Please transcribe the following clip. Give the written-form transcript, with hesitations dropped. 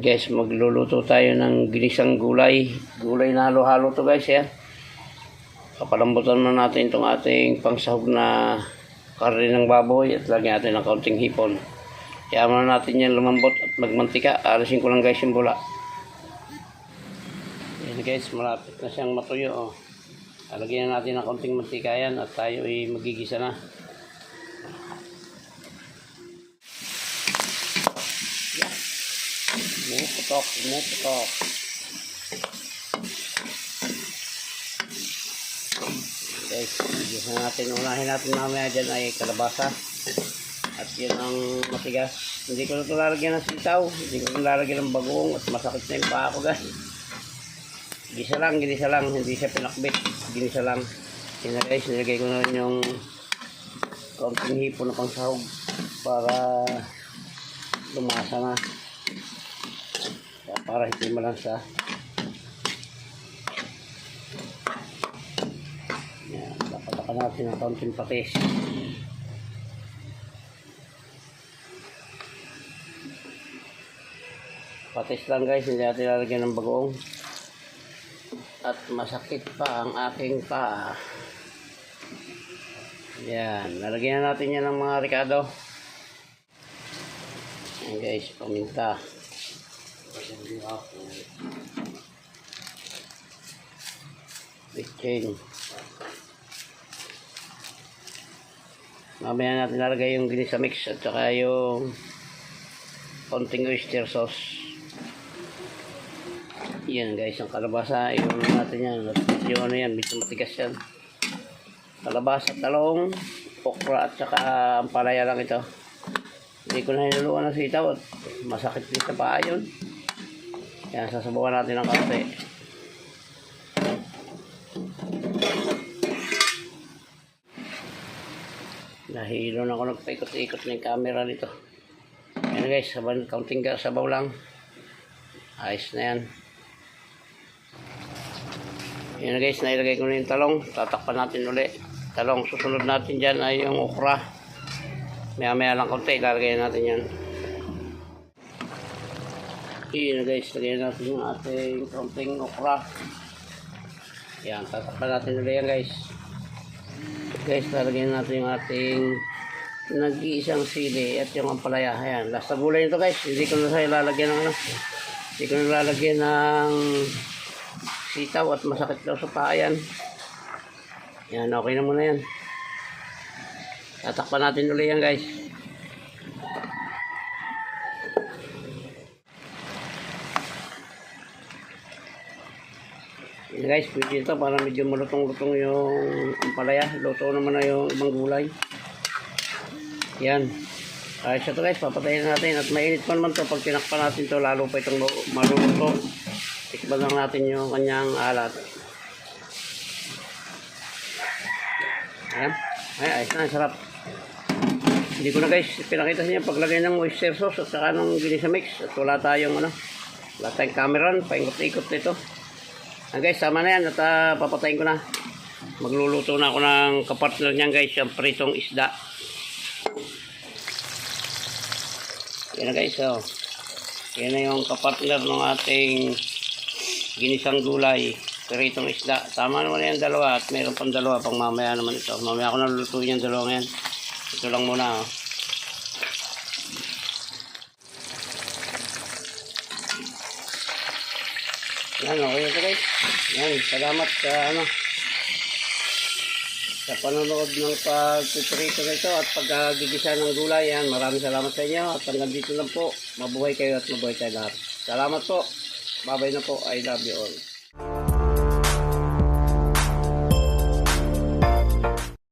Guys, magluluto tayo ng ginisang gulay. Gulay na halo-halo to guys, yan. Papalambutan na natin itong ating pangsahog na karne ng baboy at lagyan natin ng kaunting hipon. Kaya muna natin yan lumambot at magmantika. Alisin ko lang guys yung bula. Yan guys, malapit na siyang matuyo. Oh. Lagyan na natin ng kaunting mantika yan at tayo ay magigisa na. Muputok. Guys, gisa natin. Unahin natin mamaya dyan ay kalabasa. At yun ang matigas. Hindi ko ito lalagyan ng sitaw. Hindi ko lalagyan ng bagoong at masakit na yung paa ko guys. Ginisa lang. Hindi siya pinakbit. Ginisa lang. Yun na guys, nilagay ko na rin yung kaunting hipon na pangsahog para lumasa na. Para hindi malansa. Yan, lapatakan natin ang kaunting patis. Patis lang guys, hindi natin lalagyan ng bagoong. At masakit pa ang aking paa. Yan, lalagyan natin yan ng mga ricado. Yan guys, paminta. Bitchin. Mamaya natin lalagay yung ginisa mix at saka yung konting oyster sauce. Yan guys, ang kalabasa iwan natin yan. Yung ano yan, medyo matigas yan. Kalabasa, talong, okra at saka ampalaya lang ito. Hindi ko na hinuluan ng sitaw at masakit din sa paa yun. Yan, sasabawan natin ng kape. Nahilo na ako, nagpaikot-ikot na yung camera dito. Yan guys, kaunting sabaw lang. Ayos na yan. Yan guys, nailagay ko na yung talong. Tatakpan natin ulit. Talong, susunod natin dyan ay yung okra. Maya-maya lang kaunti, ilalagay natin yan. Yan guys, lagyan natin yung ating kaunting okra. Yan, tatakpan natin ulit yan guys. Guys, lalagyan natin yung ating nag-iisang sili at yung ampalaya. Ayan, last na gulay nito guys. Hindi ko na ilalagyan ng ano. Hindi ko na ilalagyan ng sitaw at masakit daw sa paa yan. Yan, okay na muna yan. Tatakpan natin ulit yan guys. Yan guys, pwede ito para medyo malutong-lutong yung ampalaya. Luto naman na yung ibang gulay. Yan. Ayos ito guys, papatayin natin. At mainit pa naman ito. Pag tinakpan natin ito, lalo pa itong maluluto. Tikman lang natin yung kanyang alat. Ayan. Ay, ayos na, sarap. Hindi ko na guys, pinakita sa inyo paglagay ng oyster sauce at saka ng ginisa mix. At wala tayong camera, paikot-ikot nito. Guys, sama na yan at papatayin ko na. Magluluto na ako ng kapartner niyan guys, yung pritong isda. Yan na guys, oh. Yan na yung kapartner ng ating ginisang gulay, pritong isda. Tama naman yan dalawa at mayroon pang dalawa pang mamaya naman ito. Mamaya ako nalulutuin yung dalawa ngayon. Ito lang muna, oh. Yan, okay ito guys. Yan, salamat sa panonood ng pagpiprito nito at paggigisa ng gulay. Yan, maraming salamat sa inyo at hanggang dito lang po. Mabuhay kayo at mabuhay tayo lahat. Salamat po. Bye-bye na po. I love you all.